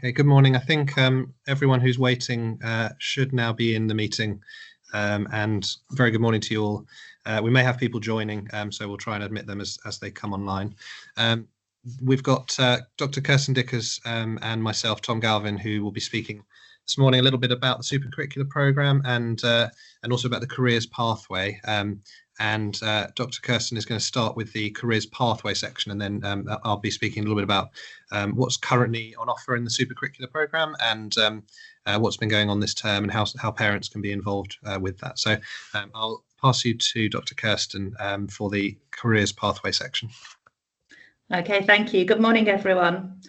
Okay, good morning. I think everyone who's waiting should now be in the meeting, and very good morning to you all. We may have people joining, so we'll try and admit them as they come online. We've got Dr. Kirsten Dickers and myself, Tom Galvin, who will be speaking this morning a little bit about the Supercurricular programme and also about the careers pathway. Dr. Kirsten is going to start with the careers pathway section, and then I'll be speaking a little bit about what's currently on offer in the Supercurricular programme and what's been going on this term and how parents can be involved with that. So I'll pass you to Dr. Kirsten for the careers pathway section. Okay, thank you. Good morning, everyone.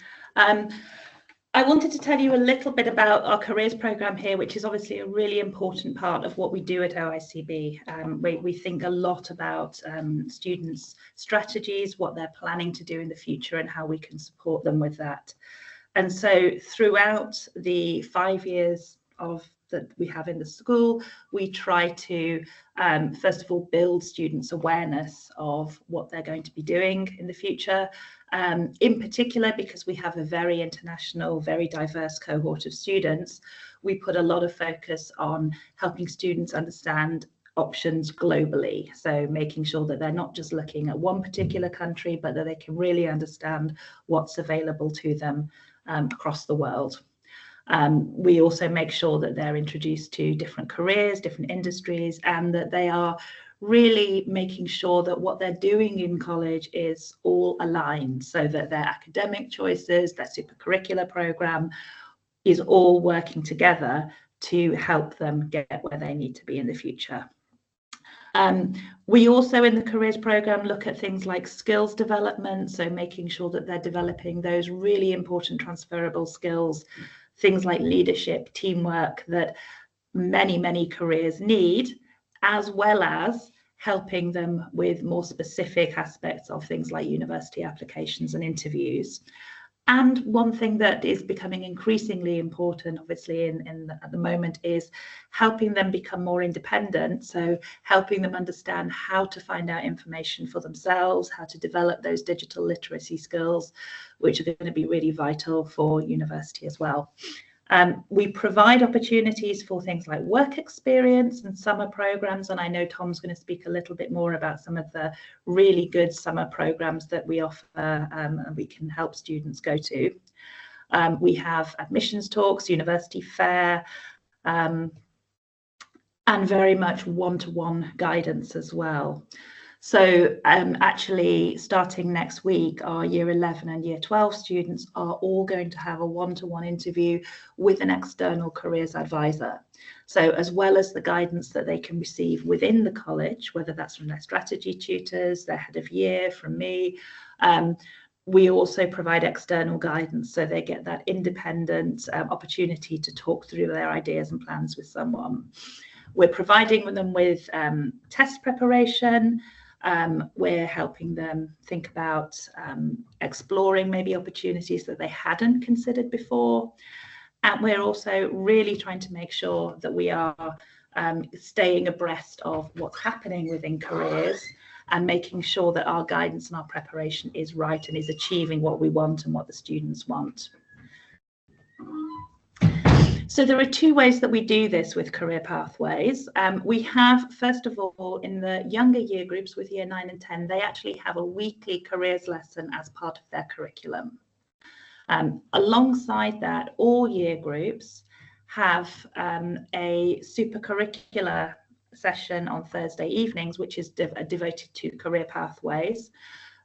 I wanted to tell you a little bit about our careers programme here, which is obviously a really important part of what we do at OICB. We think a lot about students' strategies, what they're planning to do in the future and how we can support them with that. And so throughout the 5 years that we have in the school, we try to, first of all, build students' awareness of what they're going to be doing in the future. In particular, because we have a very international, very diverse cohort of students, we put a lot of focus on helping students understand options globally. So making sure that they're not just looking at one particular country, but that they can really understand what's available to them across the world. We also make sure that they're introduced to different careers, different industries, and that they are really making sure that what they're doing in college is all aligned, so that their academic choices, their supercurricular program is all working together to help them get where they need to be in the future. We also in the careers program look at things like skills development, so making sure that they're developing those really important transferable skills, things like leadership, teamwork that many careers need, as well as helping them with more specific aspects of things like university applications and interviews. And one thing that is becoming increasingly important, obviously, at the moment, is helping them become more independent. So helping them understand how to find out information for themselves, how to develop those digital literacy skills, which are going to be really vital for university as well. We provide opportunities for things like work experience and summer programs, and I know Tom's going to speak a little bit more about some of the really good summer programs that we offer and we can help students go to. We have admissions talks, university fair, and very much one-to-one guidance as well. So actually starting next week, our year 11 and year 12 students are all going to have a one-to-one interview with an external careers advisor. So as well as the guidance that they can receive within the college, whether that's from their strategy tutors, their head of year, from me, we also provide external guidance, so they get that independent opportunity to talk through their ideas and plans with someone. We're providing them with test preparation. We're helping them think about exploring maybe opportunities that they hadn't considered before. And we're also really trying to make sure that we are staying abreast of what's happening within careers and making sure that our guidance and our preparation is right and is achieving what we want and what the students want. So there are two ways that we do this with career pathways. We have, first of all, in the younger year groups with year 9 and 10, they actually have a weekly careers lesson as part of their curriculum. Alongside that, all year groups have a supercurricular session on Thursday evenings, which is devoted to career pathways.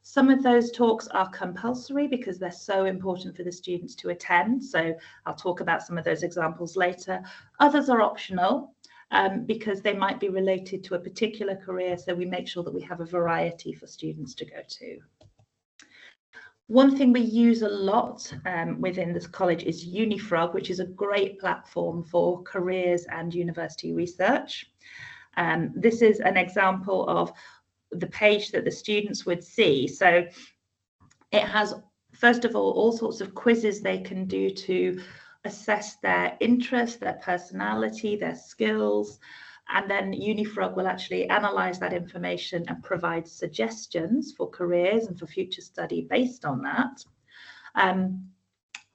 Some of those talks are compulsory because they're so important for the students to attend. So I'll talk about some of those examples later. Others are optional because they might be related to a particular career. So we make sure that we have a variety for students to go to. One thing we use a lot within this college is UniFrog, which is a great platform for careers and university research. This is an example of the page that the students would see. So it has, first of all sorts of quizzes they can do to assess their interest, their personality, their skills, and then UniFrog will actually analyze that information and provide suggestions for careers and for future study based on that.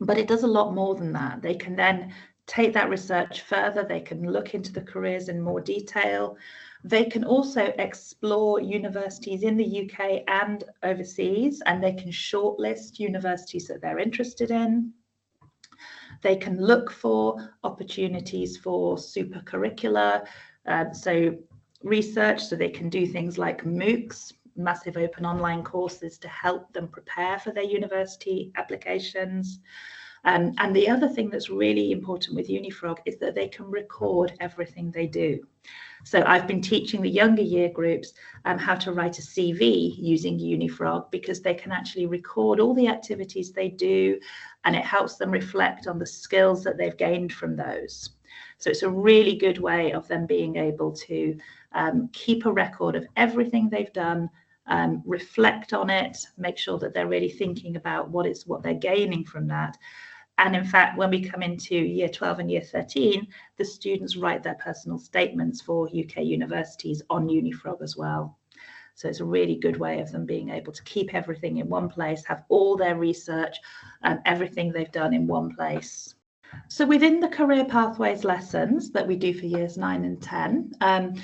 But it does a lot more than that. They can then take that research further. They can look into the careers in more detail. They can also explore universities in the UK and overseas, and they can shortlist universities that they're interested in. They can look for opportunities for super curricular, so research, so they can do things like MOOCs, massive open online courses, to help them prepare for their university applications. And the other thing that's really important with Unifrog is that they can record everything they do. So I've been teaching the younger year groups how to write a CV using Unifrog, because they can actually record all the activities they do, and it helps them reflect on the skills that they've gained from those. So it's a really good way of them being able to keep a record of everything they've done, reflect on it, make sure that they're really thinking about what they're gaining from that. And in fact, when we come into year 12 and year 13, the students write their personal statements for UK universities on Unifrog as well. So it's a really good way of them being able to keep everything in one place, have all their research and everything they've done in one place. So within the career pathways lessons that we do for years 9 and 10,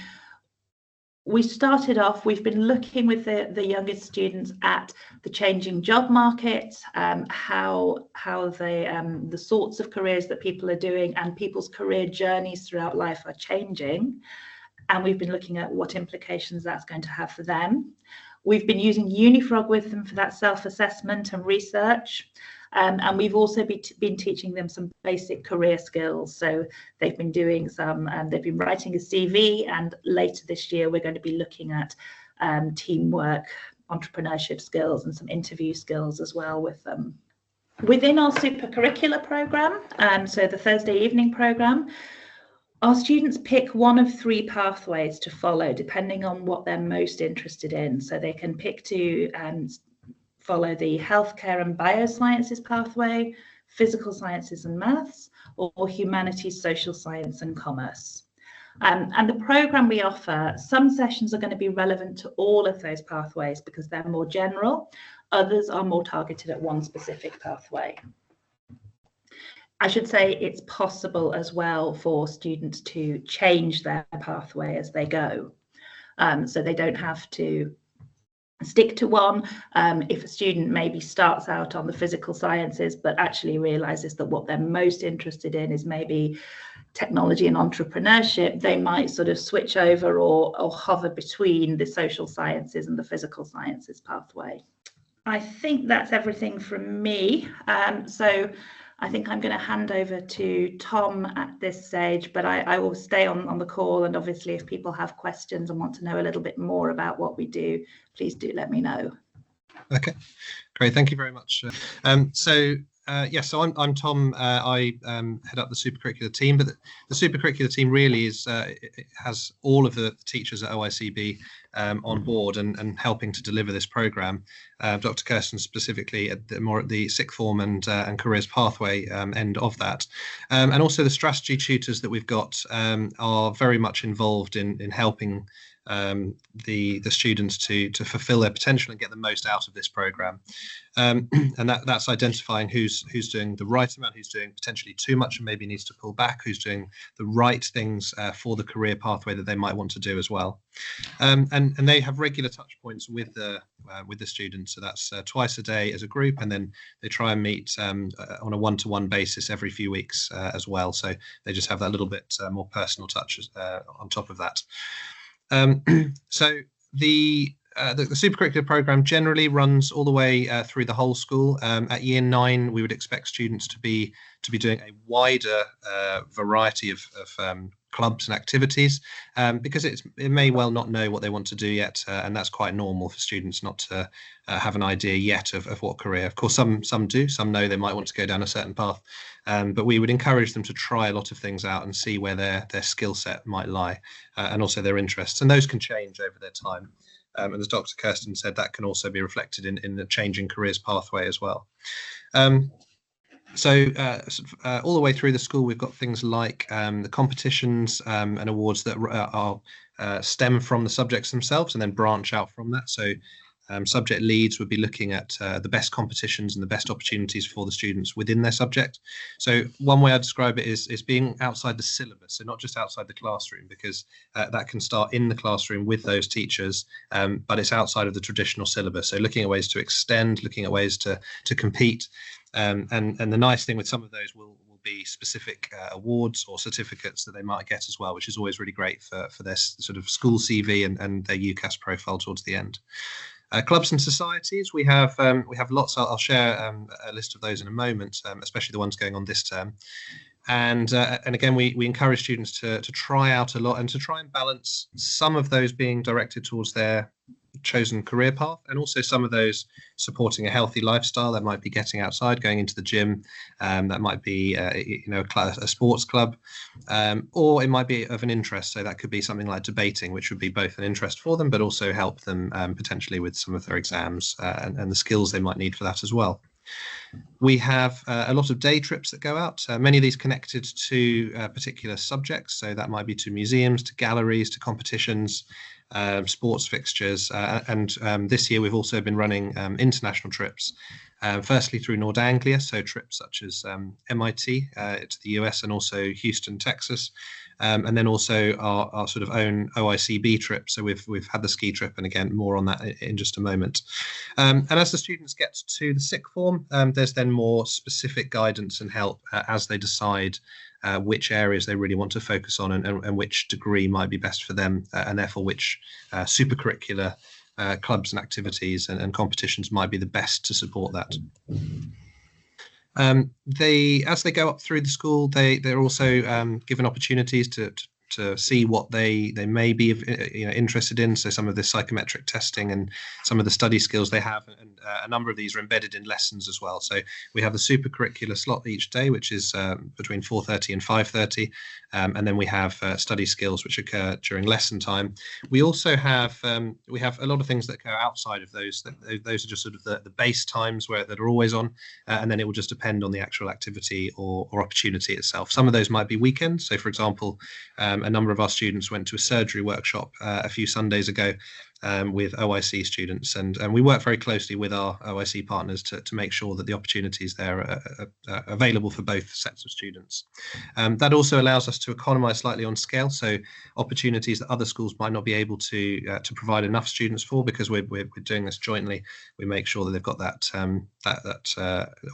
we started off, we've been looking with the youngest students at the changing job market, how the sorts of careers that people are doing and people's career journeys throughout life are changing. And we've been looking at what implications that's going to have for them. We've been using Unifrog with them for that self-assessment and research. And we've also been teaching them some basic career skills. So they've been doing they've been writing a CV, and later this year we're going to be looking at teamwork, entrepreneurship skills, and some interview skills as well with them. Within our super curricular program, so the Thursday evening program, our students pick one of 3 pathways to follow depending on what they're most interested in. So they can pick to follow the healthcare and biosciences pathway, physical sciences and maths, or humanities, social science and commerce. And the program we offer, some sessions are going to be relevant to all of those pathways because they're more general. Others are more targeted at one specific pathway. I should say it's possible as well for students to change their pathway as they go. So they don't have to stick to one. If a student maybe starts out on the physical sciences but actually realizes that what they're most interested in is maybe technology and entrepreneurship, they might sort of switch over or hover between the social sciences and the physical sciences pathway. I think that's everything from me. So I think I'm going to hand over to Tom at this stage, but I will stay on the call. And obviously, if people have questions and want to know a little bit more about what we do, please do let me know. Okay, great. Thank you very much. So I'm Tom. I head up the supercurricular team, but the supercurricular team really it has all of the teachers at OICB on board and helping to deliver this program. Dr. Kirsten specifically at the sixth form and careers pathway end of that, and also the strategy tutors that we've got are very much involved in helping the students to fulfill their potential and get the most out of this program, and that's identifying who's doing the right amount, who's doing potentially too much and maybe needs to pull back, who's doing the right things for the career pathway that they might want to do as well, and they have regular touch points with the students, so that's twice a day as a group, and then they try and meet on a one-to-one basis every few weeks as well, so they just have that little bit more personal touch on top of that. So the supercurricular program generally runs all the way through the whole school. At year 9, we would expect students to be doing a wider variety of clubs and activities because it may well not know what they want to do yet, and that's quite normal for students not to have an idea yet of what career. Of course, some do, some know they might want to go down a certain path, but we would encourage them to try a lot of things out and see where their skill set might lie, and also their interests, and those can change over their time. And as Dr. Kirsten said, that can also be reflected in the changing careers pathway as well. So all the way through the school, we've got things like the competitions and awards that are stem from the subjects themselves and then branch out from that. So Subject leads would be looking at the best competitions and the best opportunities for the students within their subject. So one way I describe it is being outside the syllabus, so not just outside the classroom, because that can start in the classroom with those teachers, but it's outside of the traditional syllabus. So looking at ways to extend, looking at ways to compete. And the nice thing with some of those will be specific awards or certificates that they might get as well, which is always really great for their sort of school CV and their UCAS profile towards the end. Clubs and societies, we have lots. I'll share a list of those in a moment, especially the ones going on this term. And again, we encourage students to try out a lot and to try and balance some of those being directed towards their chosen career path, and also some of those supporting a healthy lifestyle. That might be getting outside, going into the gym, that might be a sports club, or it might be of an interest. So that could be something like debating, which would be both an interest for them, but also help them potentially with some of their exams and the skills they might need for that as well. We have a lot of day trips that go out, many of these connected to particular subjects. So that might be to museums, to galleries, to competitions, sports fixtures. And this year we've also been running international trips, firstly through Nord Anglia, so trips such as MIT to the US and also Houston, Texas. And then also our sort of own OICB trip. So we've had the ski trip, and again, more on that in just a moment. And as the students get to the sixth form, there's then more specific guidance and help as they decide which areas they really want to focus on and which degree might be best for them, and therefore which supercurricular clubs and activities and competitions might be the best to support that. As they go up through the school, they're also given opportunities to see what they may be interested in. So some of the psychometric testing and some of the study skills they have, and a number of these are embedded in lessons as well. So we have the supercurricular slot each day, which is between 4:30 and 5:30, and then we have study skills which occur during lesson time. We also have we have a lot of things that go outside of those. Those are just sort of the base times that are always on, and then it will just depend on the actual activity or opportunity itself. Some of those might be weekends. So for example, a number of our students went to a surgery workshop a few Sundays ago with OIC students, and we work very closely with our OIC partners to make sure that the opportunities there are available for both sets of students. That also allows us to economise slightly on scale, so opportunities that other schools might not be able to provide enough students for, because we're doing this jointly. We make sure that they've got that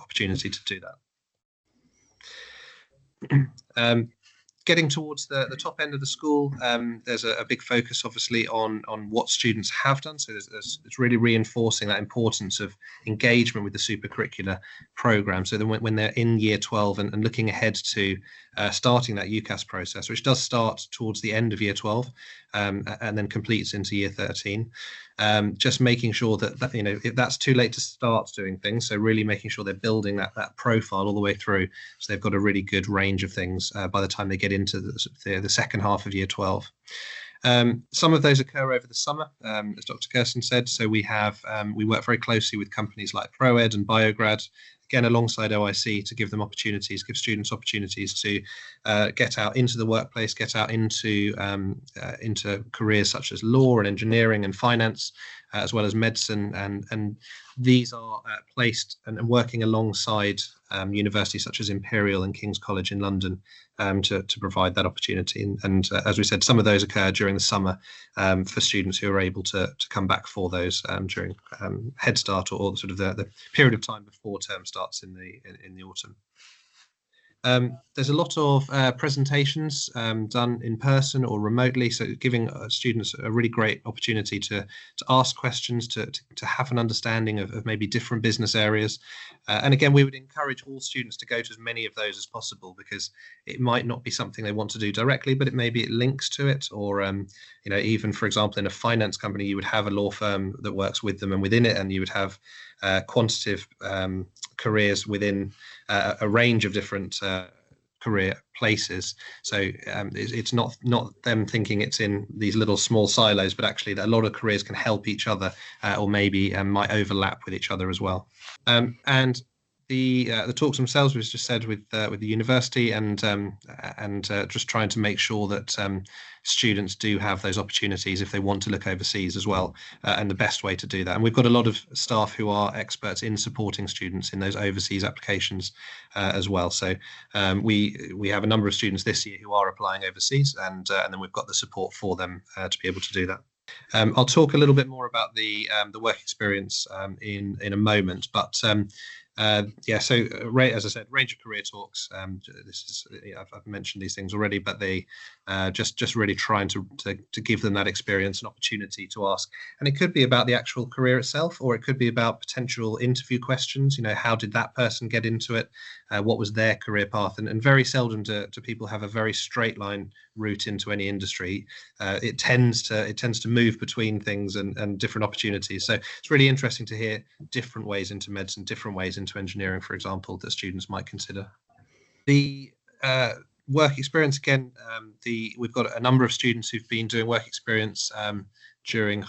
opportunity to do that. Getting towards the top end of the school, there's a big focus, obviously, on what students have done. So it's really reinforcing that importance of engagement with the supercurricular program. So then when they're in year 12 and looking ahead to starting that UCAS process, which does start towards the end of year 12 and then completes into year 13, just making sure that if that's too late to start doing things, so really making sure they're building that profile all the way through, so they've got a really good range of things by the time they get into the second half of year 12. Some of those occur over the summer, as Dr. Kirsten said. So we work very closely with companies like ProEd and BioGrad, again alongside OIC, to give students opportunities to get out into the workplace, get out into careers such as law and engineering and finance, as well as medicine, and these are placed and working alongside universities such as Imperial and King's College in London to provide that opportunity. And as we said, some of those occur during the summer for students who are able to come back for those during Head Start or sort of the period of time before term starts in the autumn. There's a lot of presentations done in person or remotely, so giving students a really great opportunity to ask questions, to have an understanding of maybe different business areas. And again, we would encourage all students to go to as many of those as possible, because it might not be something they want to do directly, but it links to it, or even, for example, in a finance company, you would have a law firm that works with them and within it, and you would have quantitative careers within a range of different career places. So it's not them thinking it's in these little small silos, but actually that a lot of careers can help each other, or maybe might overlap with each other as well. And the talks themselves was just said with the university, and just trying to make sure that students do have those opportunities if they want to look overseas as well, and the best way to do that. And we've got a lot of staff who are experts in supporting students in those overseas applications as well. So we have a number of students this year who are applying overseas, and then we've got the support for them to be able to do that. I'll talk a little bit more about the work experience in a moment, but yeah, so as I said, range of career talks. This is, I've mentioned these things already, but they just really trying to give them that experience and opportunity to ask. And it could be about the actual career itself, or it could be about potential interview questions. You know, how did that person get into it? What was their career path? And very seldom do people have a very straight line route into any industry. It tends to move between things and different opportunities. So it's really interesting to hear different ways into medicine, different ways into engineering, for example, that students might consider. The work experience, again, we've got a number of students who've been doing work experience during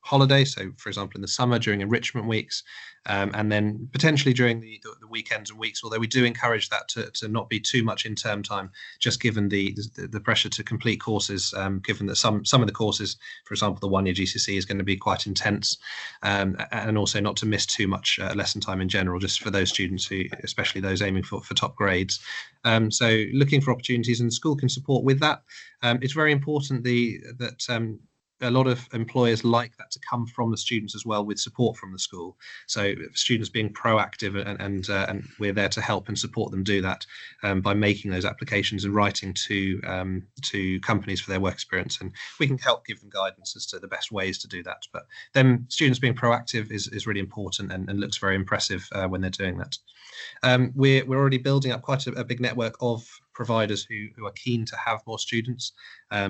holidays. So, for example, in the summer during enrichment weeks, and then potentially during the weekends and weeks. Although we do encourage that to not be too much in term time, just given the pressure to complete courses. Given that some of the courses, for example, the 1-year GCSE is going to be quite intense, and also not to miss too much lesson time in general, just for those students who, especially those aiming for top grades. So looking for opportunities, and the school can support with that. It's very important that a lot of employers like that to come from the students as well, with support from the school. So students being proactive, and we're there to help and support them do that by making those applications and writing to companies for their work experience. And we can help give them guidance as to the best ways to do that. But then students being proactive is really important, and looks very impressive when they're doing that. We're already building up quite a big network of providers who are keen to have more students.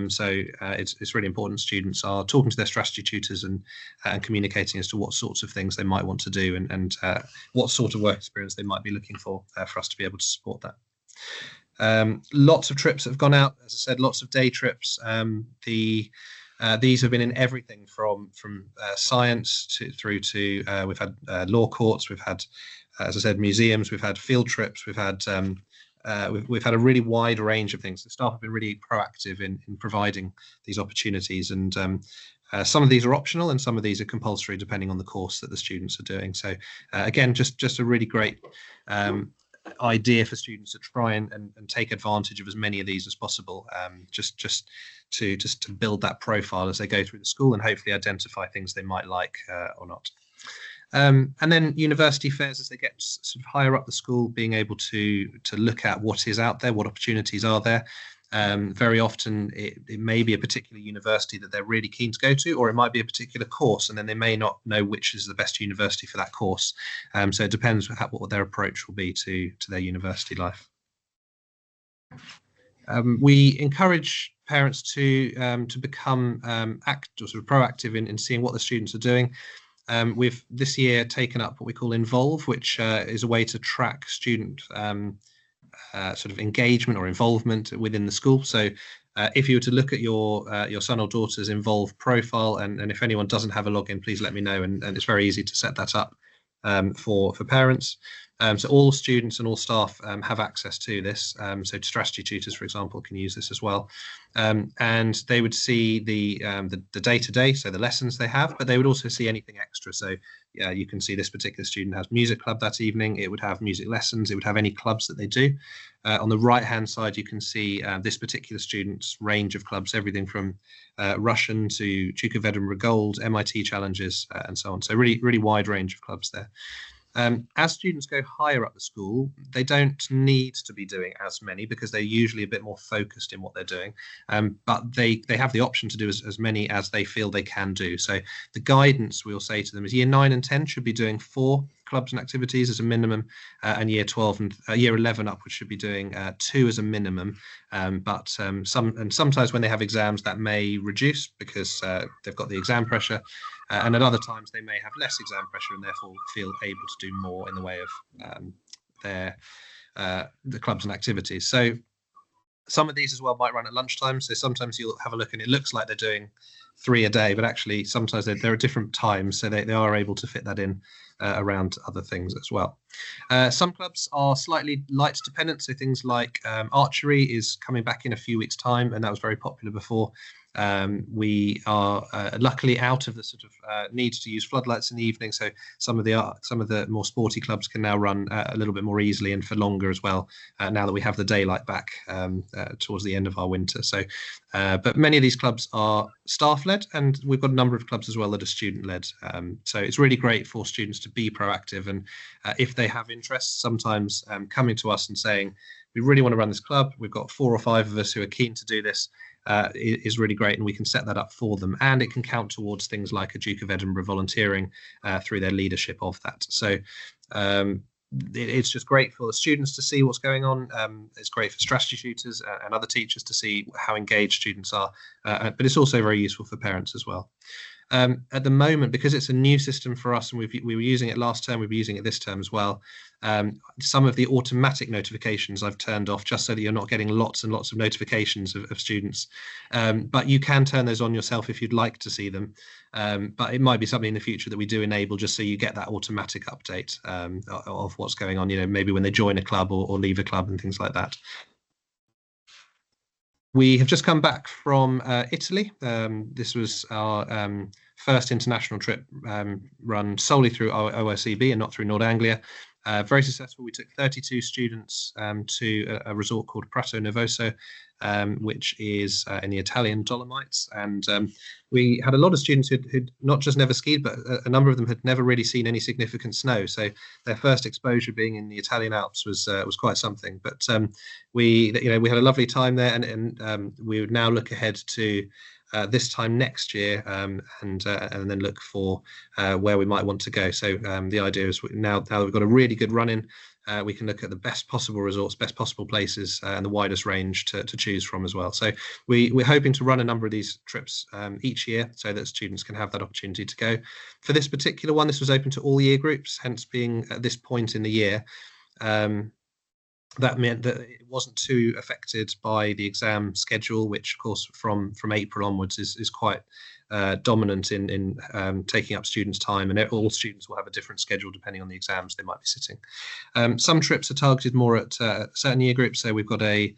So it's really important students are talking to their strategy tutors and communicating as to what sorts of things they might want to do, and what sort of work experience they might be looking for us to be able to support that. Lots of trips have gone out, as I said, lots of day trips. These have been in everything from science through to we've had law courts, we've had, as I said, museums, we've had field trips, we've had a really wide range of things. The staff have been really proactive in providing these opportunities, and some of these are optional and some of these are compulsory depending on the course that the students are doing. So again, just a really great idea for students to try and take advantage of as many of these as possible, just to build that profile as they go through the school, and hopefully identify things they might like or not. And then university fairs, as they get sort of higher up the school, being able to look at what is out there, what opportunities are there. Very often it may be a particular university that they're really keen to go to, or it might be a particular course, and then they may not know which is the best university for that course. So it depends what their approach will be to their university life. We encourage parents to become sort of proactive in seeing what the students are doing. We've this year taken up what we call Involve, which is a way to track student sort of engagement or involvement within the school. So if you were to look at your son or daughter's Involve profile, and if anyone doesn't have a login, please let me know, and it's very easy to set that up for parents. So all students and all staff have access to this. So strategy tutors, for example, can use this as well. And they would see the day-to-day, so the lessons they have, but they would also see anything extra. So yeah, you can see this particular student has music club that evening. It would have music lessons. It would have any clubs that they do. On the right-hand side, you can see this particular student's range of clubs, everything from Russian to Duke of Edinburgh Gold, MIT challenges, and so on. So really, really wide range of clubs there. As students go higher up the school, they don't need to be doing as many because they're usually a bit more focused in what they're doing, but they have the option to do as many as they feel they can do. So the guidance we'll say to them is year 9 and 10 should be doing 4 clubs and activities as a minimum, and year 12 and year 11 upwards should be doing 2 as a minimum. But sometimes when they have exams, that may reduce because they've got the exam pressure, and at other times they may have less exam pressure and therefore feel able to do more in the way of the clubs and activities. So Some of these as well might run at lunchtime. So sometimes you'll have a look and it looks like they're doing 3 a day, but actually sometimes they're at different times. So they are able to fit that in around other things as well. Some clubs are slightly light dependent. So things like archery is coming back in a few weeks' time, and that was very popular before. We are luckily out of the sort of need to use floodlights in the evening, so some of the more sporty clubs can now run a little bit more easily and for longer as well. Now that we have the daylight back towards the end of our winter, but many of these clubs are staff-led, and we've got a number of clubs as well that are student-led. So it's really great for students to be proactive, and if they have interests, sometimes coming to us and saying, we really want to run this club, we've got 4 or 5 of us who are keen to do this, is really great, and we can set that up for them, and it can count towards things like a Duke of Edinburgh volunteering through their leadership of that. So it's just great for the students to see what's going on. It's great for strategy tutors and other teachers to see how engaged students are, but it's also very useful for parents as well. At the moment, because it's a new system for us, and we were using it last term, we'll be using it this term as well. Some of the automatic notifications I've turned off, just so that you're not getting lots and lots of notifications of students. But you can turn those on yourself if you'd like to see them. But it might be something in the future that we do enable, just so you get that automatic update of what's going on. You know, maybe when they join a club or leave a club and things like that. We have just come back from Italy. This was our first international trip run solely through OSEB and not through Nord Anglia. Very successful. We took 32 students to a resort called Prato Nervoso, which is in the Italian Dolomites. And we had a lot of students who'd not just never skied, but a number of them had never really seen any significant snow. So their first exposure being in the Italian Alps was quite something. But we had a lovely time there, and we would now look ahead to this time next year, and then look for where we might want to go. So the idea is now that we've got a really good run in, we can look at the best possible resorts, best possible places, and the widest range to choose from as well. So we're hoping to run a number of these trips each year, so that students can have that opportunity to go. For this particular one, this was open to all year groups, hence being at this point in the year. That meant that it wasn't too affected by the exam schedule, which of course from April onwards is quite dominant in taking up students' time, and all students will have a different schedule depending on the exams they might be sitting. Some trips are targeted more at certain year groups. So we've got a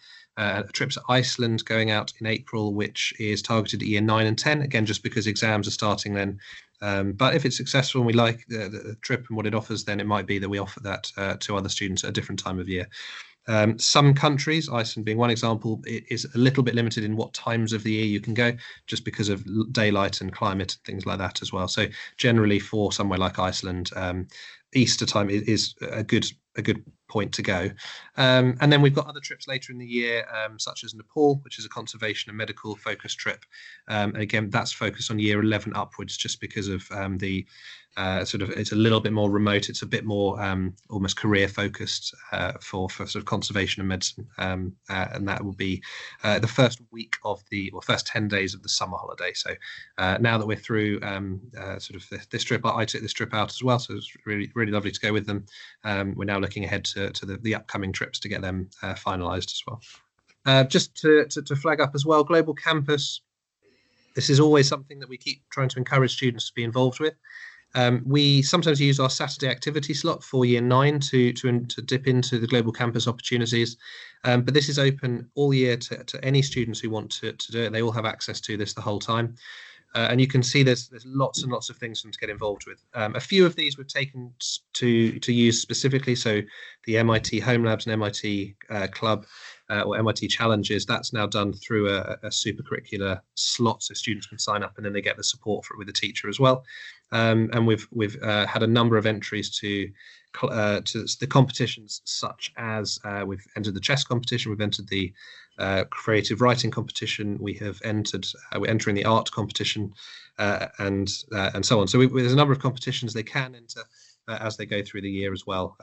trip to Iceland going out in April, which is targeted at year 9 and 10, again just because exams are starting then. But if it's successful and we like the trip and what it offers, then it might be that we offer that to other students at a different time of year. Some countries, Iceland being one example, it is a little bit limited in what times of the year you can go, just because of daylight and climate and things like that as well. So generally for somewhere like Iceland, Easter time is a good point to go. And then we've got other trips later in the year, such as Nepal, which is a conservation and medical focused trip. Again, that's focused on year 11 upwards, just because of the it's a little bit more remote. It's a bit more almost career focused for sort of conservation and medicine, and that will be the first week of first 10 days of the summer holiday. So now that we're through this trip, I took this trip out as well, so it's really lovely to go with them. We're now looking ahead to the upcoming trips to get them finalised as well. Just to flag up as well, Global Campus. This is always something that we keep trying to encourage students to be involved with. We sometimes use our Saturday activity slot for year 9 to dip into the Global Campus opportunities, but this is open all year to any students who want to do it. They all have access to this the whole time. And you can see there's lots and lots of things for them to get involved with. A few of these we've taken to use specifically. So the MIT Home Labs and MIT Club or MIT Challenges, that's now done through a super curricular slot, so students can sign up and then they get the support for it with the teacher as well. And we've had a number of entries to the competitions, such as we've entered the chess competition, we've entered the creative writing competition, we're entering the art competition, and so on. So there's a number of competitions they can enter as they go through the year as well.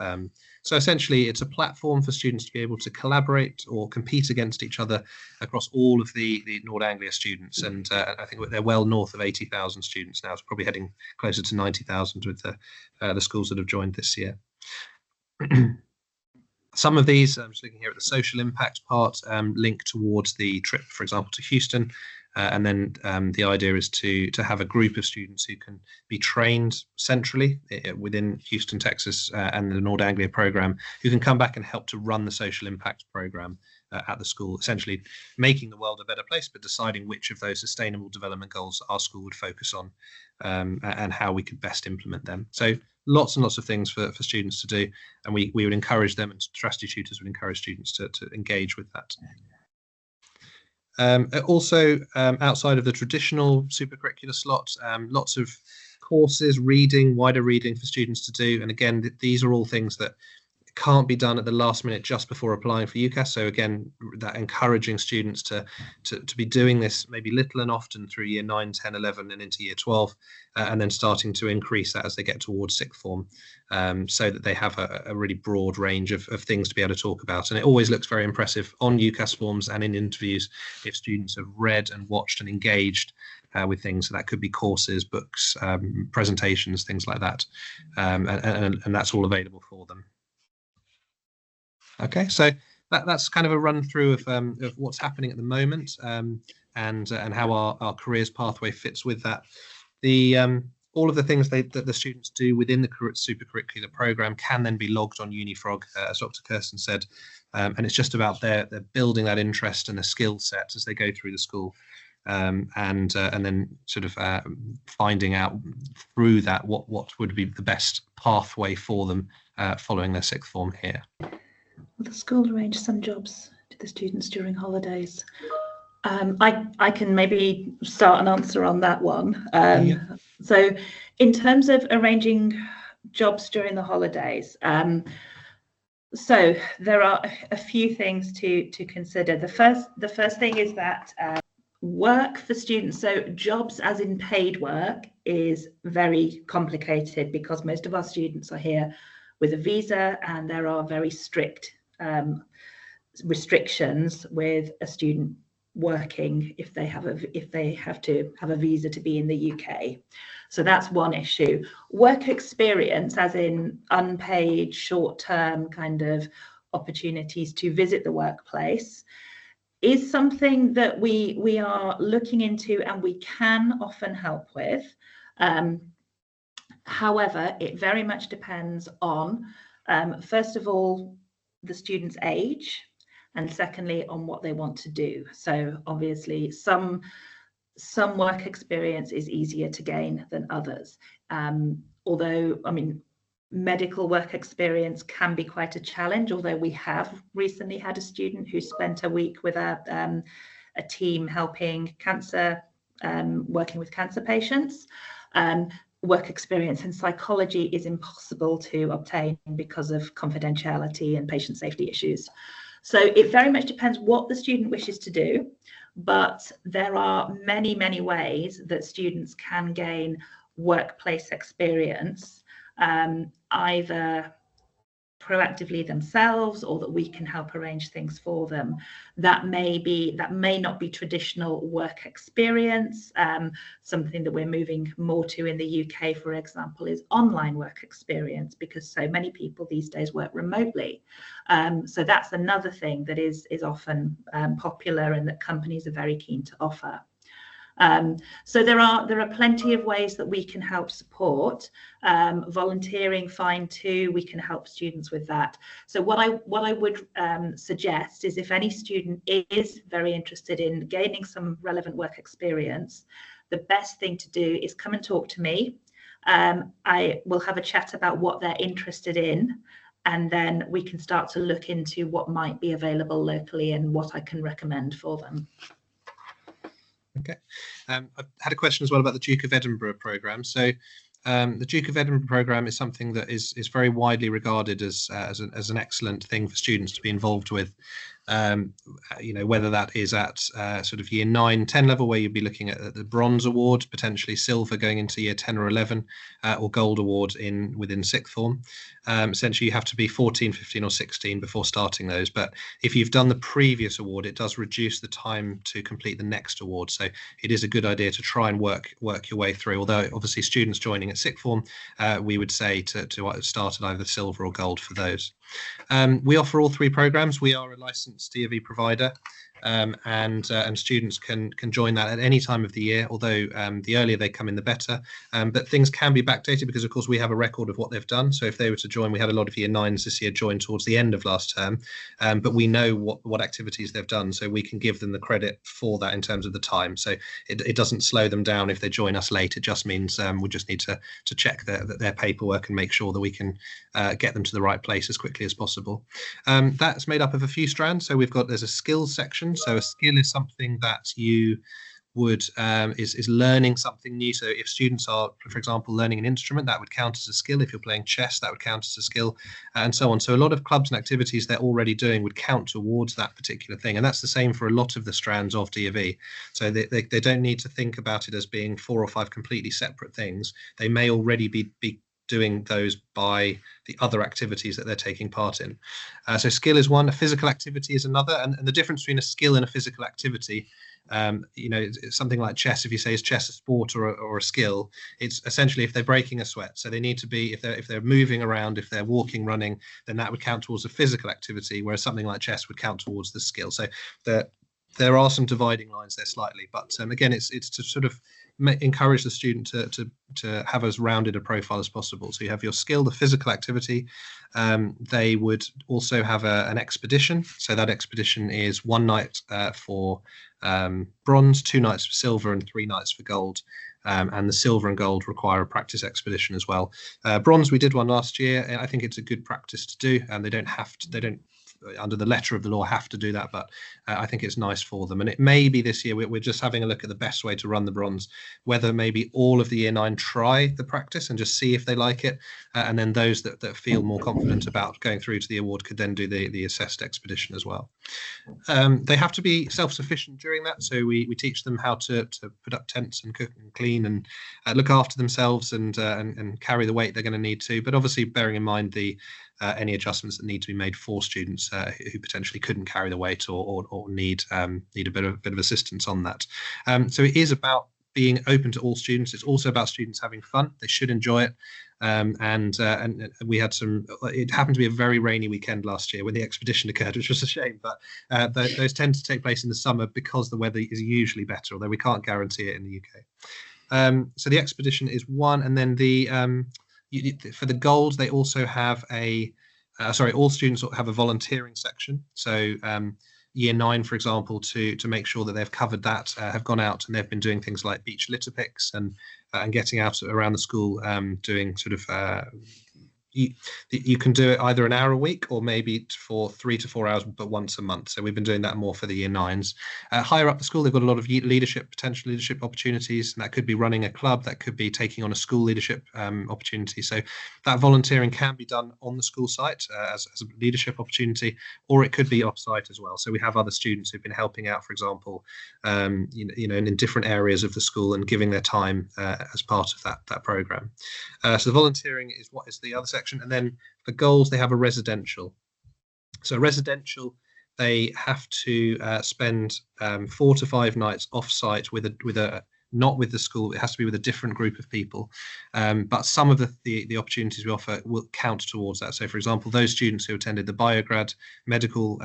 So essentially, it's a platform for students to be able to collaborate or compete against each other across all of the Nord Anglia students. And I think they're well north of 80,000 students now. It's probably heading closer to 90,000 with the schools that have joined this year. Some of these, I'm just looking here at the social impact part, link towards the trip, for example, to Houston. And then the idea is to have a group of students who can be trained centrally within Houston, Texas, and the Nord Anglia program, who can come back and help to run the social impact program at the school, essentially making the world a better place, but deciding which of those sustainable development goals our school would focus on, and how we could best implement them. So lots and lots of things for students to do, and we would encourage them, and strategy tutors would encourage students to engage with that. Also, outside of the traditional supercurricular slots, lots of courses, wider reading for students to do. And again, these are all things that can't be done at the last minute just before applying for UCAS. So again, that encouraging students to be doing this maybe little and often through year 9, 10, 11 and into year 12, and then starting to increase that as they get towards sixth form, so that they have a really broad range of things to be able to talk about. And it always looks very impressive on UCAS forms and in interviews if students have read and watched and engaged with things. So that could be courses, books, presentations, things like that, and that's all available for them. Okay, so that's kind of a run through of what's happening at the moment, and how our careers pathway fits with that. All of the things that the students do within the supercurricular program can then be logged on UniFrog, as Dr. Kirsten said, and it's just about they're building that interest and the skill set as they go through the school, and then sort of finding out through that what would be the best pathway for them following their sixth form here. The school arranged some jobs to the students during holidays. I can maybe start an answer on that one. So in terms of arranging jobs during the holidays, so there are a few things to consider. The first thing is that work for students, so jobs as in paid work, is very complicated because most of our students are here with a visa, and there are very strict restrictions with a student working if they have to have a visa to be in the UK. So that's one issue. Work experience, as in unpaid, short-term kind of opportunities to visit the workplace, is something that we are looking into and we can often help with. However, it very much depends on, first of all, the student's age, and secondly, on what they want to do. So obviously, some work experience is easier to gain than others. Although, I mean, medical work experience can be quite a challenge, although we have recently had a student who spent a week with a team helping cancer, working with cancer patients. Work experience in psychology is impossible to obtain because of confidentiality and patient safety issues. So it very much depends what the student wishes to do, but there are many, many ways that students can gain workplace experience, either proactively themselves or that we can help arrange things for them. That may not be traditional work experience. Something that we're moving more to in the UK, for example, is online work experience, because so many people these days work remotely. So that's another thing that is often popular and that companies are very keen to offer. So there are plenty of ways that we can help support. Volunteering, fine too. We can help students with that. So what I would suggest is, if any student is very interested in gaining some relevant work experience, the best thing to do is come and talk to me. I will have a chat about what they're interested in, and then we can start to look into what might be available locally and what I can recommend for them. Okay, I had a question as well about the Duke of Edinburgh programme. So the Duke of Edinburgh programme is something that is very widely regarded as an excellent thing for students to be involved with. You know, whether that is at sort of year 9, 10 level, where you'd be looking at the bronze award, potentially silver going into year 10 or 11, or gold award within sixth form. Essentially, you have to be 14, 15 or 16 before starting those. But if you've done the previous award, it does reduce the time to complete the next award. So it is a good idea to try and work your way through. Although obviously students joining at sixth form, we would say to start at either silver or gold for those. We offer all 3 programs. We are a licensed DofE provider, and students can join that at any time of the year, although the earlier they come in, the better. But things can be backdated because, of course, we have a record of what they've done. So if they were to join, we had a lot of year 9s this year join towards the end of last term, but we know what activities they've done, so we can give them the credit for that in terms of the time. So it doesn't slow them down if they join us late. It just means we just need to check their paperwork and make sure that we can get them to the right place as quickly as possible. That's made up of a few strands. So there's a skills section. So a skill is something that you would is learning something new. So if students are, for example, learning an instrument, that would count as a skill. If you're playing chess, that would count as a skill, and so on. So a lot of clubs and activities they're already doing would count towards that particular thing, and that's the same for a lot of the strands of DofE. So they don't need to think about it as being 4 or 5 completely separate things. They may already be doing those by the other activities that they're taking part in. So skill is one, a physical activity is another, and the difference between a skill and a physical activity, it's something like chess. If you say is chess a sport or a skill, it's essentially if they're breaking a sweat. So they need to be, if they're moving around, if they're walking, running, then that would count towards a physical activity, whereas something like chess would count towards the skill. So there are some dividing lines there slightly, but again, it's to sort of encourage the student to have as rounded a profile as possible. So you have your skill, the physical activity. They would also have an expedition. So that expedition is 1 night for bronze, 2 nights for silver, and 3 nights for gold. And the silver and gold require a practice expedition as well. Bronze, we did one last year, and I think it's a good practice to do. And they don't under the letter of the law have to do that, but I think it's nice for them. And it may be this year we're just having a look at the best way to run the bronze, whether maybe all of the year 9 try the practice and just see if they like it, and then those that feel more confident about going through to the award could then do the assessed expedition as well. They have to be self-sufficient during that, so we teach them how to put up tents and cook and clean and look after themselves and carry the weight they're going to need to, but obviously bearing in mind any adjustments that need to be made for students who potentially couldn't carry the weight or need a bit of assistance on that. So it is about being open to all students. It's also about students having fun. They should enjoy it. And we had it happened to be a very rainy weekend last year when the expedition occurred, which was a shame, but those tend to take place in the summer because the weather is usually better, although we can't guarantee it in the UK. So the expedition is one, and then for the gold, they also have all students have a volunteering section. So year 9, for example, to make sure that they've covered that, have gone out and they've been doing things like beach litter picks and getting out around the school, doing sort of you can do it either an hour a week or maybe for 3 to 4 hours, but once a month. So we've been doing that more for the year 9s. Higher up the school, they've got a lot of potential leadership opportunities, and that could be running a club, that could be taking on a school leadership opportunity. So that volunteering can be done on the school site as a leadership opportunity, or it could be off-site as well. So we have other students who've been helping out, for example, in different areas of the school and giving their time as part of that program. So the volunteering is what is the other section. And then for goals, they have a residential. So residential, they have to spend 4 to 5 nights off-site not with the school. It has to be with a different group of people. But some of the opportunities we offer will count towards that. So, for example, those students who attended the Biograd Medical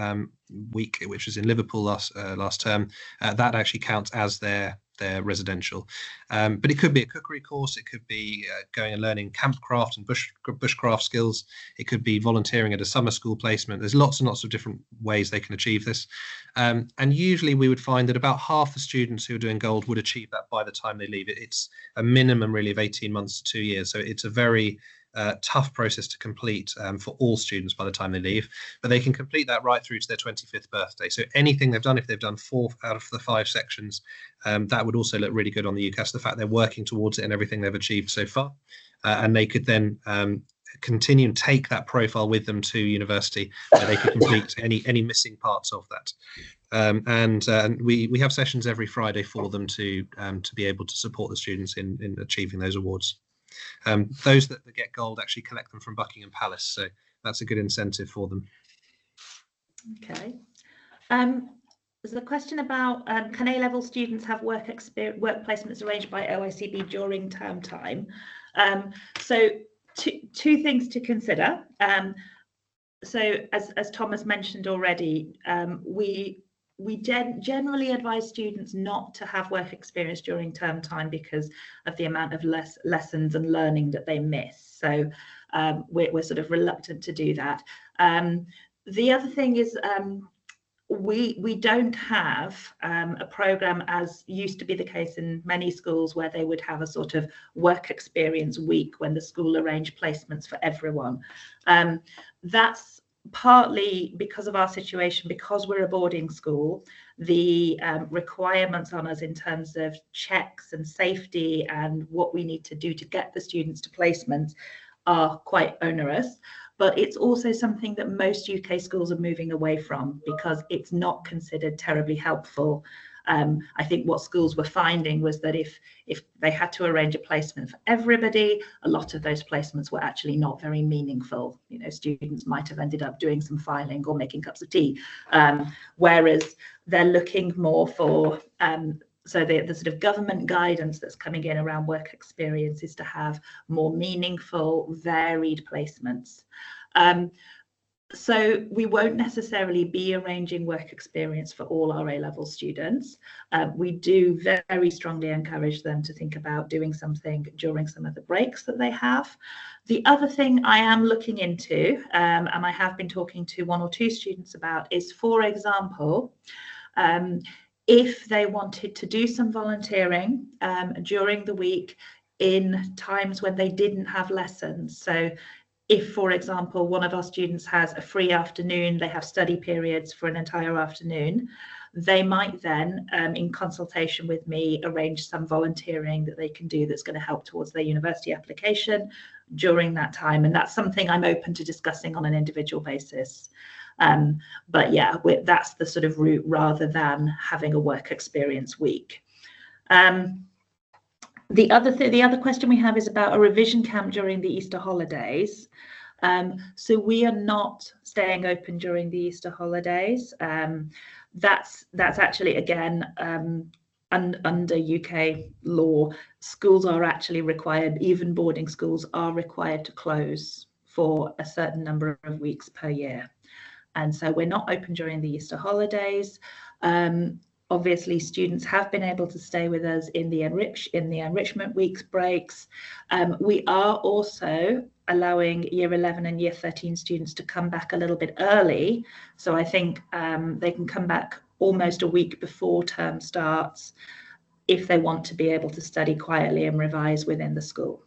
Week, which was in Liverpool last term, that actually counts as their residential. But it could be a cookery course, it could be going and learning campcraft and bushcraft skills, it could be volunteering at a summer school placement. There's lots and lots of different ways they can achieve this, and usually we would find that about half the students who are doing gold would achieve that by the time they leave. It's a minimum really of 18 months to 2 years, so it's a very tough process to complete for all students by the time they leave, but they can complete that right through to their 25th birthday. So anything they've done, if they've done 4 out of the 5 sections, that would also look really good on the UCAS, the fact they're working towards it and everything they've achieved so far, and they could then continue and take that profile with them to university, where they could complete any missing parts of that. And we have sessions every Friday for them to be able to support the students in achieving those awards. Those that get gold actually collect them from Buckingham Palace, so that's a good incentive for them. Okay. There's a question about can A-level students have work placements arranged by OICB during term time? So two things to consider. so as Thomas mentioned already, we generally advise students not to have work experience during term time because of the amount of lessons and learning that they miss. So we're sort of reluctant to do that. The other thing is we don't have a program, as used to be the case in many schools, where they would have a sort of work experience week when the school arranged placements for everyone. That's partly because of our situation, because we're a boarding school. The requirements on us in terms of checks and safety and what we need to do to get the students to placements are quite onerous. But it's also something that most UK schools are moving away from because it's not considered terribly helpful. I think what schools were finding was that if they had to arrange a placement for everybody, a lot of those placements were actually not very meaningful. You know, students might have ended up doing some filing or making cups of tea, whereas they're looking more for so the sort of government guidance that's coming in around work experience is to have more meaningful, varied placements. So we won't necessarily be arranging work experience for all our A-level students. We do very strongly encourage them to think about doing something during some of the breaks that they have. The other thing I am looking into, and I have been talking to 1 or 2 students about, is, for example, if they wanted to do some volunteering during the week in times when they didn't have lessons. So if, for example, one of our students has a free afternoon, they have study periods for an entire afternoon, they might then, in consultation with me, arrange some volunteering that they can do that's going to help towards their university application during that time. And that's something I'm open to discussing on an individual basis. But yeah, that's the sort of route rather than having a work experience week. The other question we have is about a revision camp during the Easter holidays. So we are not staying open during the Easter holidays. That's actually, again, under UK law, schools are actually required, even boarding schools are required to close for a certain number of weeks per year. And so we're not open during the Easter holidays. Obviously, students have been able to stay with us in the enrichment weeks breaks. We are also allowing Year 11 and Year 13 students to come back a little bit early. So I think they can come back almost a week before term starts if they want to be able to study quietly and revise within the school.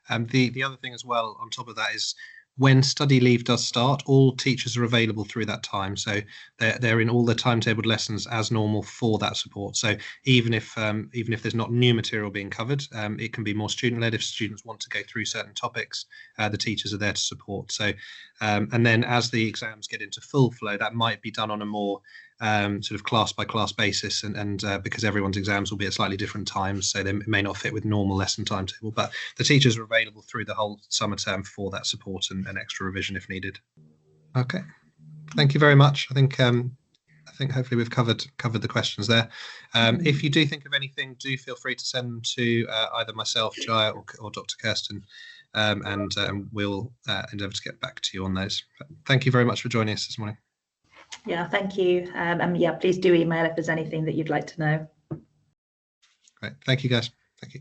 The other thing as well on top of that is, when study leave does start, all teachers are available through that time. So they're in all their timetabled lessons as normal for that support. So even if there's not new material being covered, it can be more student-led. If students want to go through certain topics, the teachers are there to support. So and then as the exams get into full flow, that might be done on a more sort of class by class basis, and because everyone's exams will be at slightly different times, so they may not fit with normal lesson timetable, but the teachers are available through the whole summer term for that support and extra revision if needed. Okay, thank you very much. I think hopefully we've covered the questions there. If you do think of anything, do feel free to send them to either myself, Jaya, or Dr. Kirsten, and we'll endeavour to get back to you on those. But thank you very much for joining us this morning. Yeah, thank you. And yeah, please do email if there's anything that you'd like to know. Great. Thank you, guys. Thank you.